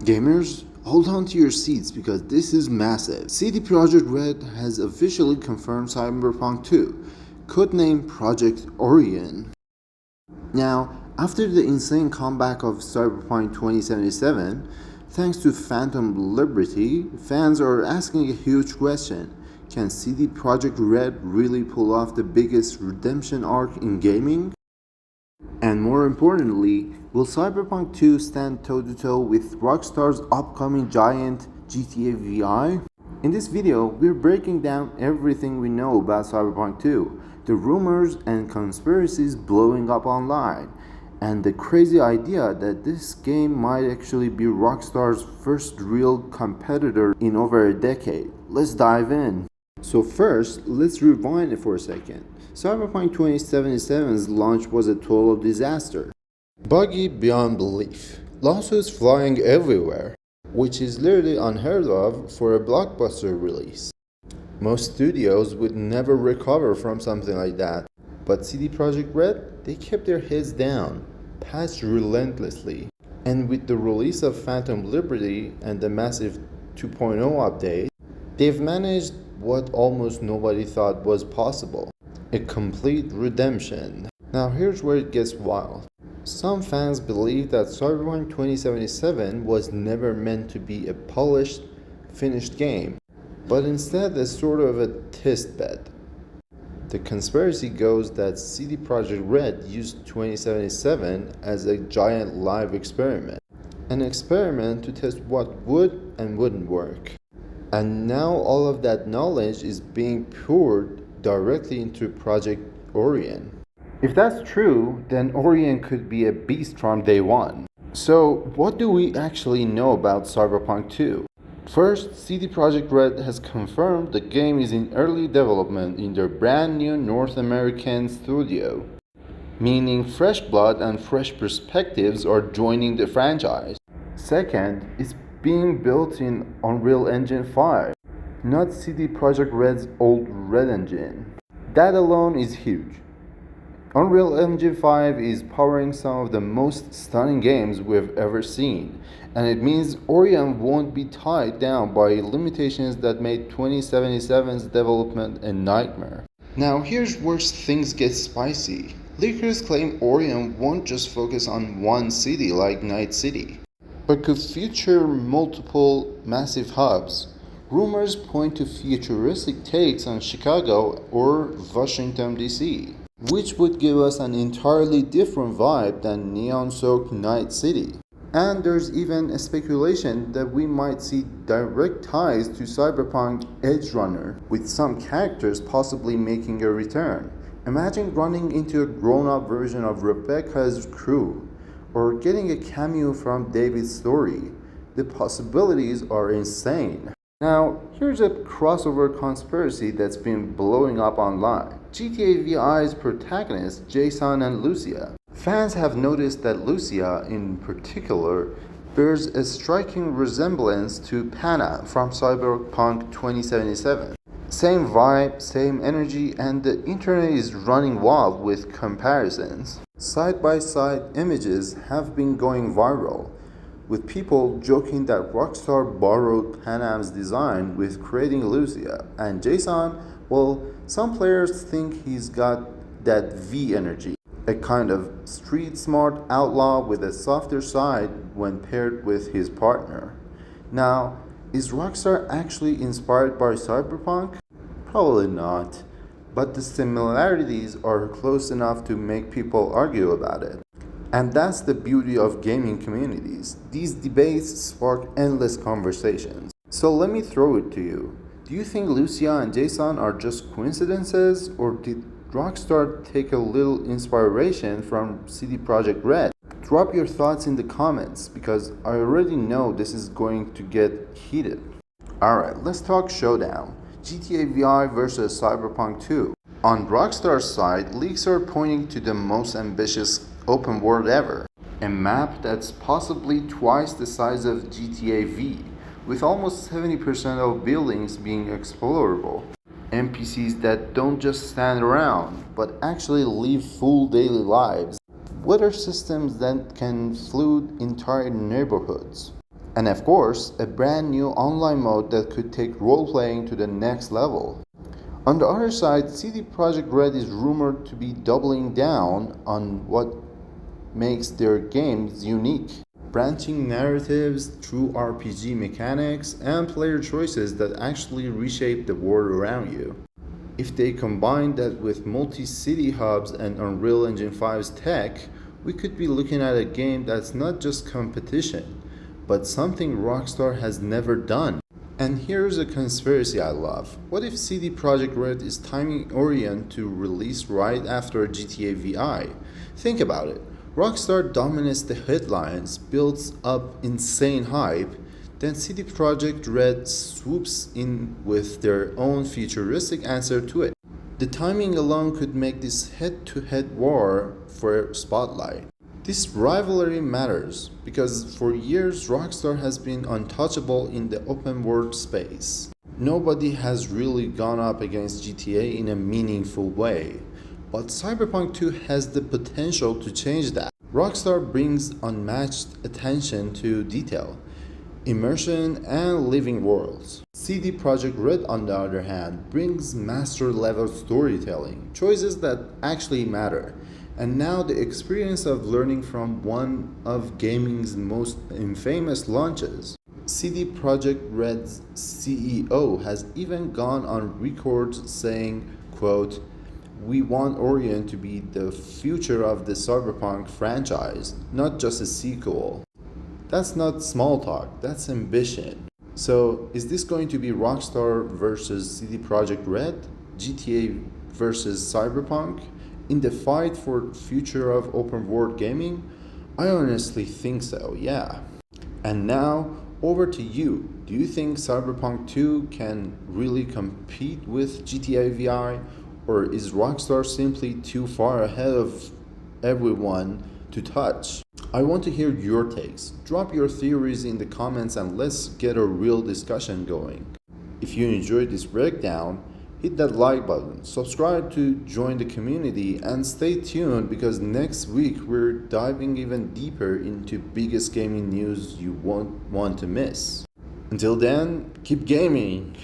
Gamers, hold on to your seats because this is massive. CD Projekt Red has officially confirmed Cyberpunk 2, codenamed Project Orion. Now, after the insane comeback of Cyberpunk 2077, thanks to Phantom Liberty, fans are asking a huge question. Can CD Projekt Red really pull off the biggest redemption arc in gaming? And more importantly, will Cyberpunk 2 stand toe-to-toe with Rockstar's upcoming giant GTA VI? In this video, we're breaking down everything we know about Cyberpunk 2, the rumors and conspiracies blowing up online, and the crazy idea that this game might actually be Rockstar's first real competitor in over a decade. Let's dive in. So first, let's rewind it for a second. Cyberpunk 2077's launch was a total disaster. Buggy beyond belief. Lawsuits flying everywhere, which is literally unheard of for a blockbuster release. Most studios would never recover from something like that. But CD Projekt Red, they kept their heads down, patched relentlessly. And with the release of Phantom Liberty and the massive 2.0 update, they've managed what almost nobody thought was possible. A complete redemption. Now here's where it gets wild. Some fans believe that Cyberpunk 2077 was never meant to be a polished, finished game, but instead a sort of a test bed. The conspiracy goes that CD Projekt Red used 2077 as a giant live experiment. An experiment to test what would and wouldn't work. And now all of that knowledge is being poured directly into Project Orion. If that's true, then Orion could be a beast from day one. So what do we actually know about Cyberpunk 2? First, CD Projekt Red has confirmed the game is in early development in their brand new North American studio, meaning fresh blood and fresh perspectives are joining the franchise. Second, it's being built in Unreal Engine 5, not CD Projekt Red's old Red engine. That alone is huge. Unreal Engine 5 is powering some of the most stunning games we've ever seen, and it means Orion won't be tied down by limitations that made 2077's development a nightmare. Now here's where things get spicy. Leakers claim Orion won't just focus on one city like Night City, but could feature multiple massive hubs. Rumors point to futuristic takes on Chicago or Washington, D.C., which would give us an entirely different vibe than neon-soaked Night City. And there's even a speculation that we might see direct ties to Cyberpunk Edge Runner, with some characters possibly making a return. Imagine running into a grown-up version of Rebecca's crew, or getting a cameo from David's story. The possibilities are insane. Now, here's a crossover conspiracy that's been blowing up online. GTA VI's protagonists, Jason and Lucia. Fans have noticed that Lucia, in particular, bears a striking resemblance to Panna from Cyberpunk 2077. Same vibe, same energy, and the internet is running wild with comparisons. Side-by-side images have been going viral, with people joking that Rockstar borrowed Panam's design with creating Lucia, and Jason, well, some players think he's got that V energy, a kind of street-smart outlaw with a softer side when paired with his partner. Now, is Rockstar actually inspired by Cyberpunk? Probably not, but the similarities are close enough to make people argue about it. And that's the beauty of gaming communities. These debates spark endless conversations. So let me throw it to you. Do you think Lucia and Jason are just coincidences, or did Rockstar take a little inspiration from CD Projekt Red? Drop your thoughts in the comments, because I already know this is going to get heated. Alright, let's talk Showdown. GTA VI versus Cyberpunk 2. On Rockstar's side, leaks are pointing to the most ambitious open world ever. A map that's possibly twice the size of GTA V, with almost 70% of buildings being explorable. NPCs that don't just stand around, but actually live full daily lives. Weather systems that can flood entire neighborhoods. And of course, a brand new online mode that could take role playing to the next level. On the other side, CD Projekt Red is rumored to be doubling down on what makes their games unique. Branching narratives, true RPG mechanics, and player choices that actually reshape the world around you. If they combine that with multi-city hubs and Unreal Engine 5's tech, we could be looking at a game that's not just competition, but something Rockstar has never done. And here's a conspiracy I love. What if CD Projekt Red is timing Orion to release right after GTA VI? Think about it. Rockstar dominates the headlines, builds up insane hype, then CD Projekt Red swoops in with their own futuristic answer to it. The timing alone could make this head-to-head war for spotlight. This rivalry matters because for years Rockstar has been untouchable in the open world space. Nobody has really gone up against GTA in a meaningful way, but Cyberpunk 2 has the potential to change that. Rockstar brings unmatched attention to detail, immersion, and living worlds. CD Projekt Red, on the other hand, brings master-level storytelling, choices that actually matter, and now the experience of learning from one of gaming's most infamous launches. CD Projekt Red's CEO has even gone on record saying, quote, "We want Orion to be the future of the Cyberpunk franchise, not just a sequel." That's not small talk, that's ambition. So, is this going to be Rockstar versus CD Projekt Red, GTA versus Cyberpunk, in the fight for future of open world gaming? I honestly think so, yeah. And now, over to you. Do you think Cyberpunk 2 can really compete with GTA VI, or is Rockstar simply too far ahead of everyone to touch? I want to hear your takes. Drop your theories in the comments and let's get a real discussion going. If you enjoyed this breakdown, hit that like button, subscribe to join the community, and stay tuned because next week we're diving even deeper into biggest gaming news you won't want to miss. Until then, keep gaming!